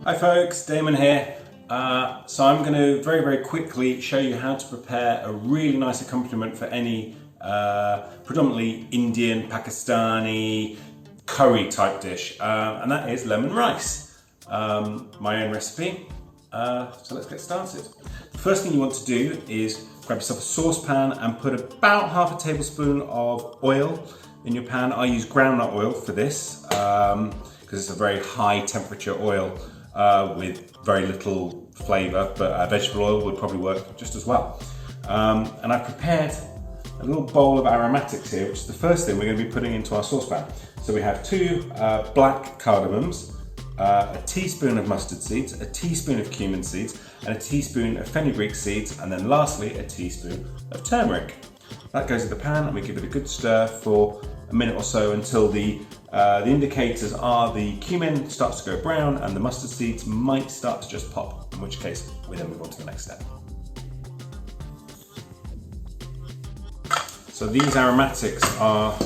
Hi folks, Damon here. So I'm going to very quickly show you how to prepare a really nice accompaniment for any predominantly Indian, Pakistani curry type dish, and that is lemon rice. My own recipe. So let's get started. The first thing you want to do is grab yourself a saucepan and put about half a tablespoon of oil in your pan. I use groundnut oil for this because it's a very high temperature oil with very little flavour, but vegetable oil would probably work just as well. And I've prepared a little bowl of aromatics here, which is the first thing we're going to be putting into our saucepan. So we have 2 black cardamoms, a teaspoon of mustard seeds, a teaspoon of cumin seeds, and a teaspoon of fenugreek seeds, and then lastly a teaspoon of turmeric. That goes in the pan and we give it a good stir for a minute or so until the indicators are the cumin starts to go brown and the mustard seeds might start to just pop, in which case we then move on to the next step. So these aromatics are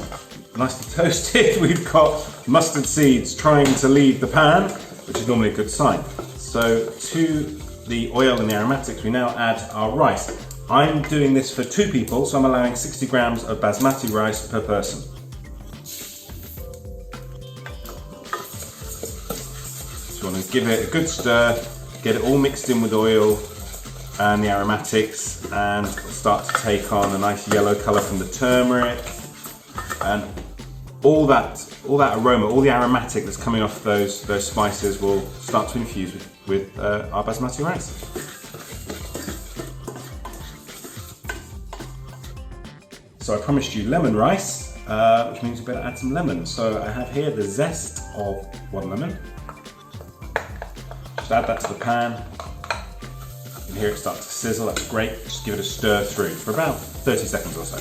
nicely toasted. We've got mustard seeds trying to leave the pan, which is normally a good sign. So to the oil and the aromatics, we now add our rice. I'm doing this for 2 people, so I'm allowing 60 grams of basmati rice per person. So you want to give it a good stir, get it all mixed in with oil and the aromatics, and start to take on a nice yellow colour from the turmeric, and all that aroma, all the aromatic that's coming off those spices will start to infuse with our basmati rice. So I promised you lemon rice, which means we better add some lemon. So I have here the zest of 1 lemon. Just add that to the pan. You can hear it start to sizzle, that's great. Just give it a stir through for about 30 seconds or so.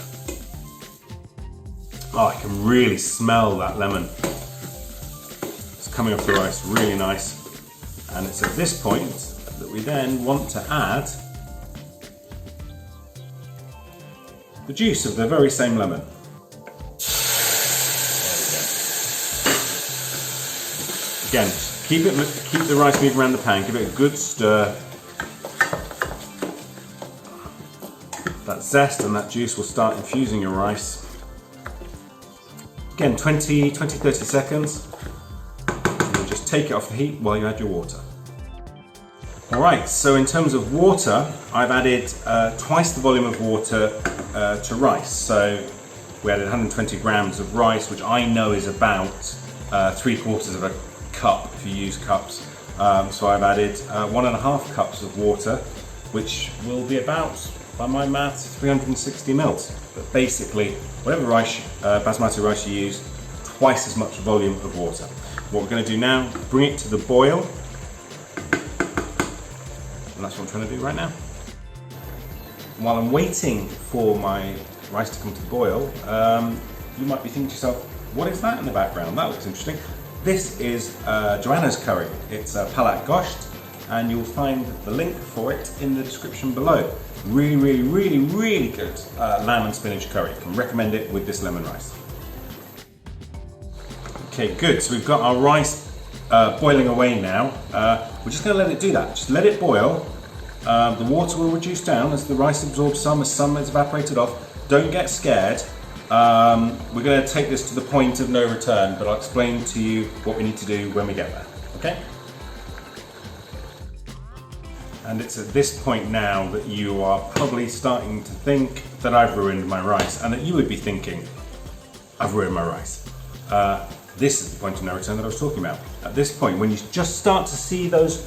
Oh, I can really smell that lemon. It's coming off the rice really nice. And it's at this point that we then want to add the juice of the very same lemon. Again, keep the rice moving around the pan, give it a good stir. That zest and that juice will start infusing your rice. Again, 20-30 seconds. And you'll just take it off the heat while you add your water. Alright, so in terms of water, I've added twice the volume of water to rice. So we added 120 grams of rice, which I know is about 3/4 of a cup if you use cups. So I've added 1.5 cups of water, which will be about, by my maths, 360 mils. But basically, whatever rice, basmati rice you use, twice as much volume of water. What we're going to do now, bring it to the boil. And that's what I'm trying to do right now. While I'm waiting for my rice to come to the boil, you might be thinking to yourself, what is that in the background? That looks interesting. This is Joanna's curry. It's palat gosht, and you'll find the link for it in the description below. Really good lamb and spinach curry. Can recommend it with this lemon rice. Okay, good. So we've got our rice boiling away now. We're just going to let it do that. Just let it boil. The water will reduce down as the rice absorbs some, as some is evaporated off. Don't get scared. We're going to take this to the point of no return, but I'll explain to you what we need to do when we get there. Okay? And it's at this point now that you are probably starting to think that I've ruined my rice, and that you would be thinking, I've ruined my rice. This is the point of no return that I was talking about. At this point, when you just start to see the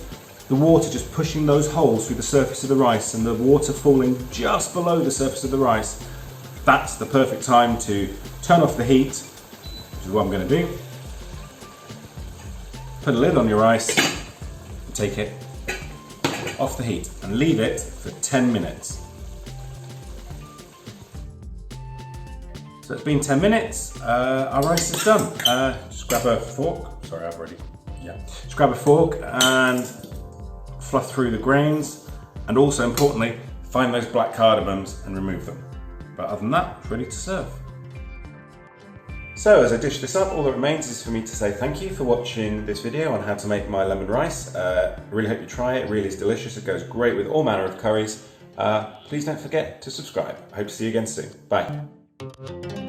water just pushing those holes through the surface of the rice and the water falling just below the surface of the rice, that's the perfect time to turn off the heat, which is what I'm going to do. Put a lid on your rice, and take it off the heat and leave it for 10 minutes. So it's been 10 minutes, our rice is done. Just grab a fork, sorry I've already, just grab a fork and fluff through the grains, and also importantly, find those black cardamoms and remove them. But other than that, it's ready to serve. So as I dish this up, all that remains is for me to say thank you for watching this video on how to make my lemon rice. I really hope you try it. It really is delicious. It goes great with all manner of curries. Please don't forget to subscribe. I hope to see you again soon. Bye.